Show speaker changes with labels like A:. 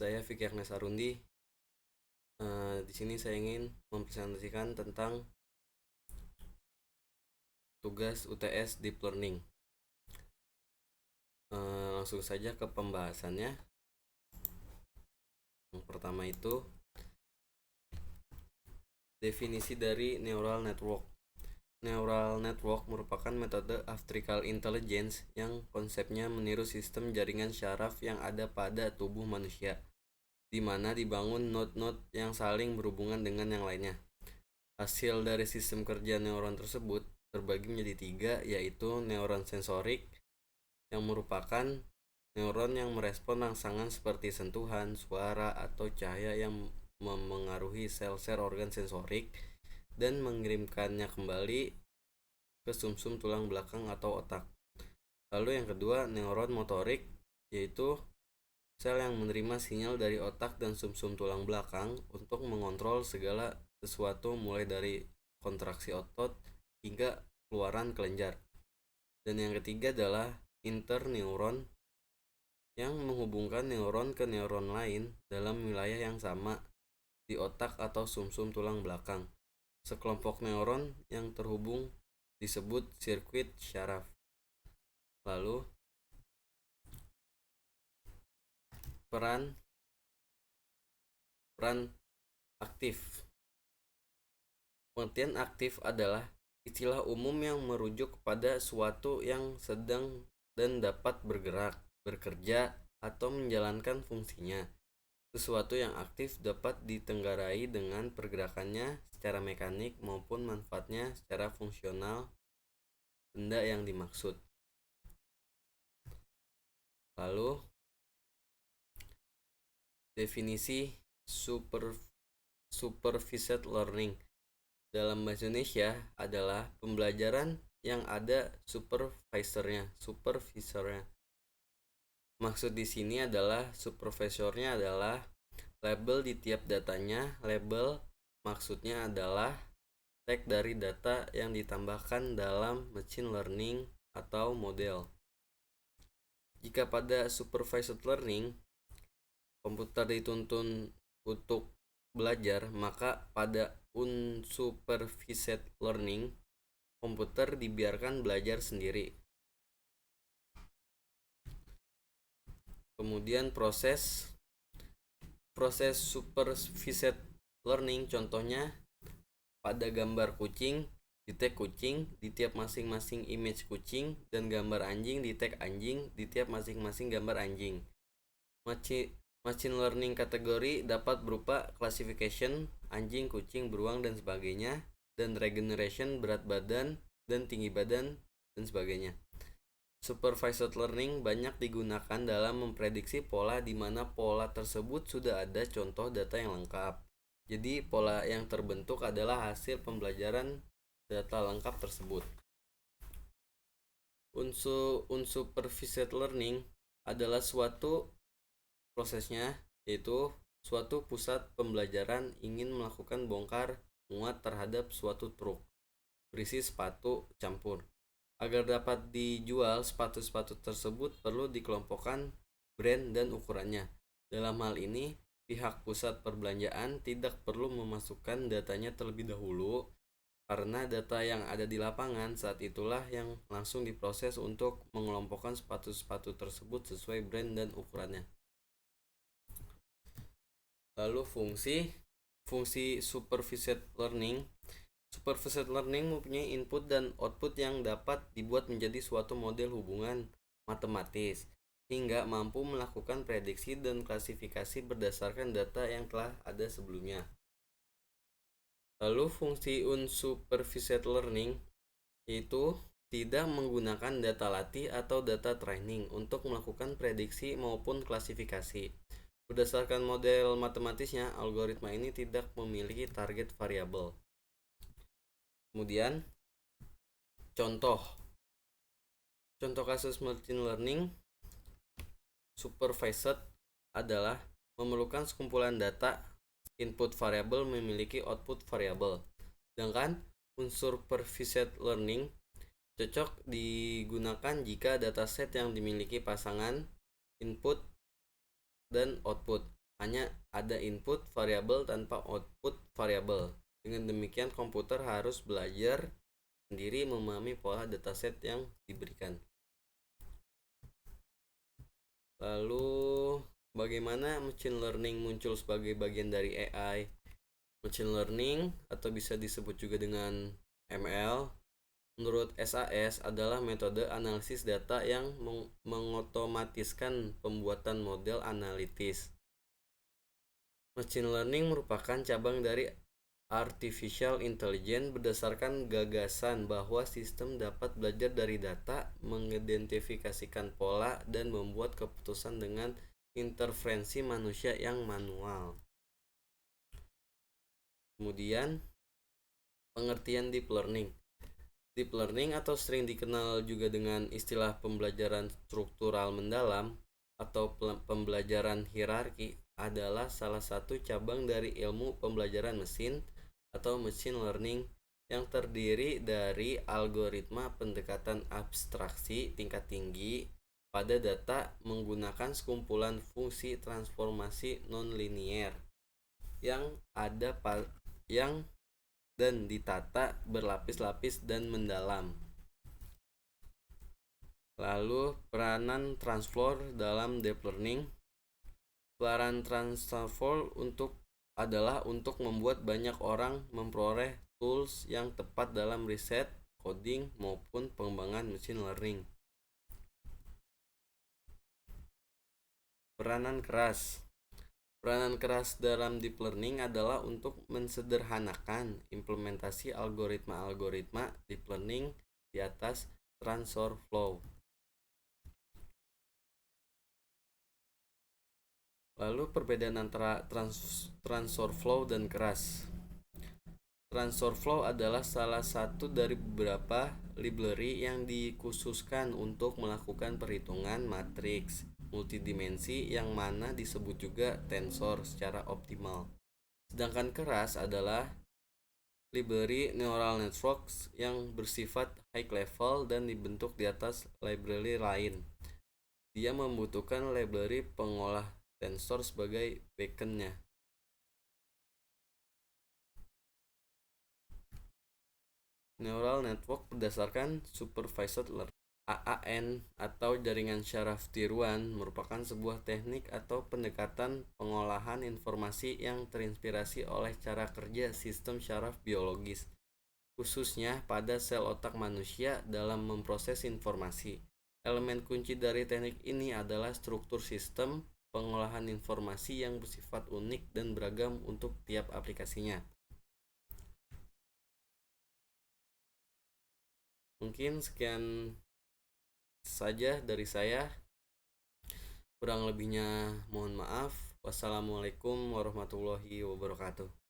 A: Saya Fikri Agnesarundi. Di sini saya ingin mempresentasikan tentang tugas UTS Deep Learning. Langsung saja ke pembahasannya. Yang pertama itu definisi dari neural network. Neural network merupakan metode artificial intelligence yang konsepnya meniru sistem jaringan syaraf yang ada pada tubuh manusia, di mana dibangun node-node yang saling berhubungan dengan yang lainnya. Hasil dari sistem kerja neuron tersebut terbagi menjadi 3, yaitu neuron sensorik, yang merupakan neuron yang merespon rangsangan seperti sentuhan, suara, atau cahaya yang memengaruhi sel-sel organ sensorik dan mengirimkannya kembali ke sumsum tulang belakang atau otak. Lalu yang kedua, neuron motorik, yaitu sel yang menerima sinyal dari otak dan sumsum tulang belakang untuk mengontrol segala sesuatu mulai dari kontraksi otot hingga keluaran kelenjar. Dan yang ketiga adalah interneuron, yang menghubungkan neuron ke neuron lain dalam wilayah yang sama di otak atau sumsum tulang belakang. Sekelompok neuron yang terhubung disebut sirkuit syaraf. Lalu peran aktif. Pengertian aktif adalah istilah umum yang merujuk kepada suatu yang sedang dan dapat bergerak, bekerja, atau menjalankan fungsinya. Sesuatu yang aktif dapat ditenggarai dengan pergerakannya secara mekanik maupun manfaatnya secara fungsional benda yang dimaksud. Lalu definisi supervised learning dalam bahasa Indonesia adalah pembelajaran yang ada supervisornya. Maksud di sini adalah supervisornya adalah label di tiap datanya. Label maksudnya adalah tag dari data yang ditambahkan dalam machine learning atau model. Jika pada supervised learning komputer dituntun untuk belajar, maka pada unsupervised learning komputer dibiarkan belajar sendiri. Kemudian proses supervised learning, contohnya pada gambar kucing, di tag kucing di tiap masing-masing image kucing, dan gambar anjing di tag anjing di tiap masing-masing gambar anjing. Machine learning kategori dapat berupa classification, anjing, kucing, beruang, dan sebagainya, dan regeneration, berat badan dan tinggi badan, dan sebagainya. Supervised learning banyak digunakan dalam memprediksi pola di mana pola tersebut sudah ada contoh data yang lengkap. Jadi pola yang terbentuk adalah hasil pembelajaran data lengkap tersebut. Unsupervised learning adalah suatu prosesnya, yaitu suatu pusat pembelajaran ingin melakukan bongkar muat terhadap suatu truk berisi sepatu campur. Agar dapat dijual, sepatu-sepatu tersebut perlu dikelompokkan brand dan ukurannya. Dalam hal ini, pihak pusat perbelanjaan tidak perlu memasukkan datanya terlebih dahulu, karena data yang ada di lapangan saat itulah yang langsung diproses untuk mengelompokkan sepatu-sepatu tersebut sesuai brand dan ukurannya. Lalu fungsi supervised learning. Supervised learning mempunyai input dan output yang dapat dibuat menjadi suatu model hubungan matematis hingga mampu melakukan prediksi dan klasifikasi berdasarkan data yang telah ada sebelumnya. Lalu fungsi unsupervised learning yaitu tidak menggunakan data latih atau data training untuk melakukan prediksi maupun klasifikasi. Berdasarkan model matematisnya, algoritma ini tidak memiliki target variabel. Kemudian contoh kasus machine learning supervised adalah memerlukan sekumpulan data, input variabel memiliki output variabel. Sedangkan unsupervised learning cocok digunakan jika dataset yang dimiliki pasangan input dan output hanya ada input variabel tanpa output variabel. Dengan demikian komputer harus belajar sendiri memahami pola dataset yang diberikan. Lalu bagaimana machine learning muncul sebagai bagian dari AI? Machine learning atau bisa disebut juga dengan ML menurut SAS adalah metode analisis data yang mengotomatiskan pembuatan model analitis. Machine learning merupakan cabang dari artificial intelligence berdasarkan gagasan bahwa sistem dapat belajar dari data, mengidentifikasikan pola, dan membuat keputusan dengan intervensi manusia yang manual. Kemudian, pengertian deep learning. Deep learning atau sering dikenal juga dengan istilah pembelajaran struktural mendalam atau pembelajaran hierarki adalah salah satu cabang dari ilmu pembelajaran mesin atau machine learning yang terdiri dari algoritma pendekatan abstraksi tingkat tinggi pada data menggunakan sekumpulan fungsi transformasi nonlinier yang ada yang dan ditata berlapis-lapis dan mendalam. Lalu peranan transformer dalam deep learning. Peranan transformer adalah untuk membuat banyak orang memperoleh tools yang tepat dalam riset, coding, maupun pengembangan machine learning. Peranan keras. Peranan keras dalam deep learning adalah untuk mensederhanakan implementasi algoritma-algoritma deep learning di atas TensorFlow. Lalu perbedaan antara TensorFlow dan keras. TensorFlow adalah salah satu dari beberapa library yang dikhususkan untuk melakukan perhitungan matriks multidimensi yang mana disebut juga tensor secara optimal. Sedangkan keras adalah library neural networks yang bersifat high level dan dibentuk di atas library lain. Dia membutuhkan library pengolah tensor sebagai backend-nya. Neural network berdasarkan supervised learning (AAN) atau jaringan syaraf tiruan merupakan sebuah teknik atau pendekatan pengolahan informasi yang terinspirasi oleh cara kerja sistem syaraf biologis, khususnya pada sel otak manusia dalam memproses informasi. Elemen kunci dari teknik ini adalah struktur sistem pengolahan informasi yang bersifat unik dan beragam untuk tiap aplikasinya. Mungkin sekian saja dari saya. Kurang lebihnya mohon maaf. Wassalamualaikum warahmatullahi wabarakatuh.